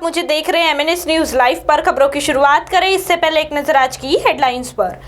मुझे देख रहे हैं MNS न्यूज लाइव पर। खबरों की शुरुआत करें इससे पहले एक नजर आज की हेडलाइंस पर।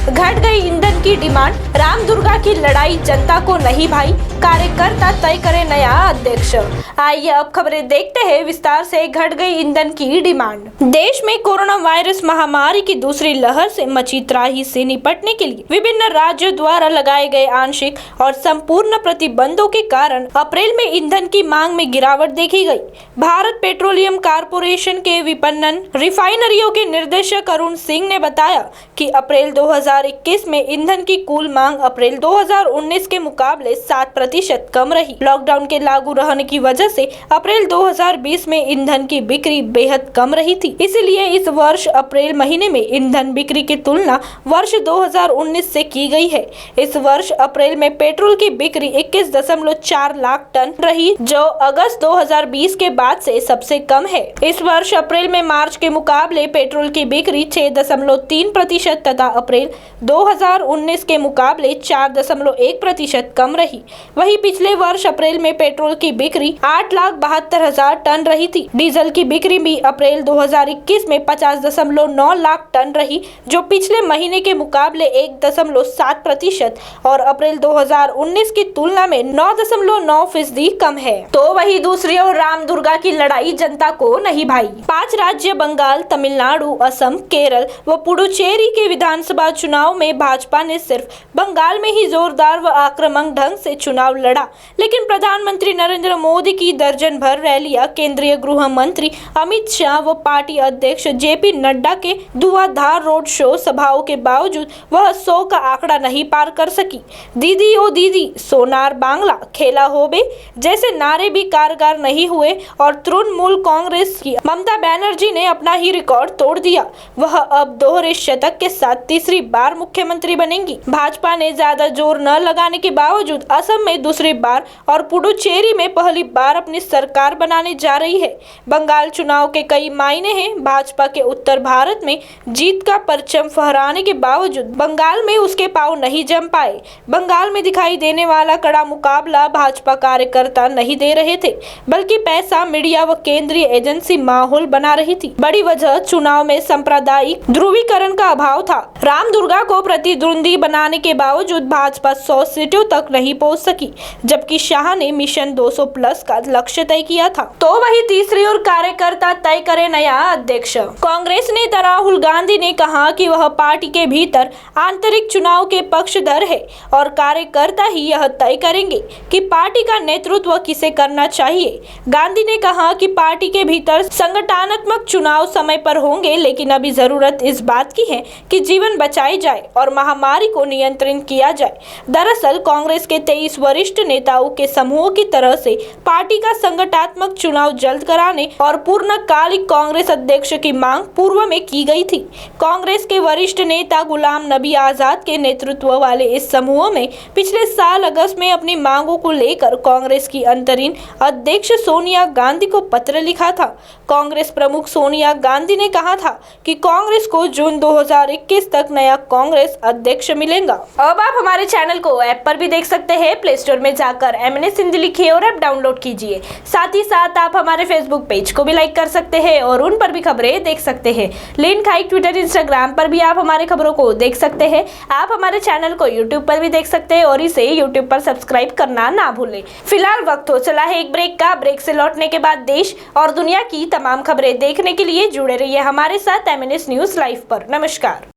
घट गई ईंधन की डिमांड, रामदुर्गा की लड़ाई जनता को नहीं भाई, कार्यकर्ता तय करे नया अध्यक्ष। आइए अब खबरें देखते हैं विस्तार से। घट गई ईंधन की डिमांड। देश में कोरोना वायरस महामारी की दूसरी लहर से मची त्राही से निपटने के लिए विभिन्न राज्यों द्वारा लगाए गए आंशिक और संपूर्ण प्रतिबंधों के कारण अप्रैल में ईंधन की मांग में गिरावट देखी गई। भारत पेट्रोलियम कॉर्पोरेशन के विपणन रिफाइनरियों के निदेशक अरुण सिंह ने बताया कि अप्रैल 2021 में ईंधन की कुल मांग अप्रैल 2019 के मुकाबले 7% कम रही। लॉकडाउन के लागू रहने की वजह से अप्रैल 2020 में ईंधन की बिक्री बेहद कम रही थी। इसलिए इस वर्ष अप्रैल महीने में ईंधन बिक्री की तुलना वर्ष 2019 से की गई है। इस वर्ष अप्रैल में पेट्रोल की बिक्री 21.4 लाख टन रही, जो अगस्त 2020 के बाद से सबसे कम है। इस वर्ष अप्रैल में मार्च के मुकाबले पेट्रोल की बिक्री 6.3% तथा अप्रैल 2019 के मुकाबले 4.1% कम रही। वहीं पिछले वर्ष अप्रैल में पेट्रोल की बिक्री 8,72,000 टन रही थी। डीजल की बिक्री भी अप्रैल 2021 में 50.9 लाख टन रही, जो पिछले महीने के मुकाबले 1.7% और अप्रैल 2019 की तुलना में 9.9% कम है। तो वही दूसरी ओर रामदुर्गा की लड़ाई जनता को नहीं भाई। 5 राज्य बंगाल, तमिलनाडु, असम, केरल व पुडुचेरी के विधानसभा चुनाव में भाजपा ने सिर्फ बंगाल में ही जोरदार व आक्रामक ढंग से चुनाव लड़ा, लेकिन प्रधानमंत्री नरेंद्र मोदी की दर्जन भर रैलियां, केंद्रीय गृह मंत्री अमित शाह व पार्टी अध्यक्ष JP नड्डा के धुआंधार रोड शो सभाओं के बावजूद वह 100 का आंकड़ा नहीं पार कर सकी। दीदी ओ दीदी, सोनार बांग्ला, खेला होबे जैसे नारे भी कारगर नहीं हुए और तृणमूल कांग्रेस की ममता बनर्जी ने अपना ही रिकॉर्ड तोड़ दिया। वह अब दोहरे शतक के साथ तीसरी बार मुख्यमंत्री बनेंगी। भाजपा ने ज्यादा जोर न लगाने के बावजूद असम में दूसरी बार और पुडुचेरी में पहली बार अपनी सरकार बनाने जा रही है। बंगाल चुनाव के कई मायने हैं। भाजपा के उत्तर भारत में जीत का परचम फहराने के बावजूद बंगाल में उसके पांव नहीं जम पाए। बंगाल में दिखाई देने वाला कड़ा मुकाबला भाजपा कार्यकर्ता नहीं दे रहे थे, बल्कि पैसा, मीडिया व केंद्रीय एजेंसी माहौल बना रही थी। बड़ी वजह चुनाव में सांप्रदायिक ध्रुवीकरण का अभाव था। रामदुर्गा को प्रतिद्वंदी बनाने के बावजूद भाजपा 100 सीटों तक नहीं पहुंच सकी, जबकि शाह ने मिशन 200 प्लस का लक्ष्य तय किया था। तो वही तीसरी ओर कार्यकर्ता तय करे नया अध्यक्ष। कांग्रेस नेता राहुल गांधी ने कहा कि वह पार्टी के भीतर आंतरिक चुनाव के पक्षधर है और कार्यकर्ता ही यह तय करेंगे कि पार्टी का नेतृत्व किसे करना चाहिए। गांधी ने कहा कि पार्टी के भीतर संगठनात्मक चुनाव समय पर होंगे, लेकिन अभी जरूरत इस बात की है कि जीवन बचाए जाए और महामारी को नियंत्रित किया जाए। दरअसल कांग्रेस के 23 वरिष्ठ नेताओं के समूह की तरह से पार्टी का संगठनात्मक चुनाव जल्द कराने और पूर्णकालिक कांग्रेस अध्यक्ष की मांग पूर्व में की गई थी। कांग्रेस के वरिष्ठ नेता गुलाम नबी आजाद के नेतृत्व वाले इस समूह में पिछले साल अगस्त में अपनी मांगों को लेकर कांग्रेस की अंतरिम अध्यक्ष सोनिया गांधी को पत्र लिखा था। कांग्रेस प्रमुख सोनिया गांधी ने कहा था कि कांग्रेस को जून 2021 तक नया कांग्रेस अध्यक्ष मिलेगा। अब आप हमारे चैनल को ऐप पर भी देख सकते हैं। प्ले स्टोर में जाकर MNS हिंदी लिखिए और ऐप डाउनलोड कीजिए। साथ ही साथ आप हमारे फेसबुक पेज को भी लाइक कर सकते हैं और उन पर भी खबरें देख सकते हैं। लिंक हाइक ट्विटर, इंस्टाग्राम पर भी आप हमारे खबरों को देख सकते हैं। आप हमारे चैनल को यूट्यूब पर भी देख सकते हैं और इसे यूट्यूब पर सब्सक्राइब करना ना भूलें। फिलहाल वक्त हो चला है एक ब्रेक का। ब्रेक से लौटने के बाद देश और दुनिया की तमाम खबरें देखने के लिए जुड़े रहिए हमारे साथ MNS न्यूज लाइव पर। नमस्कार।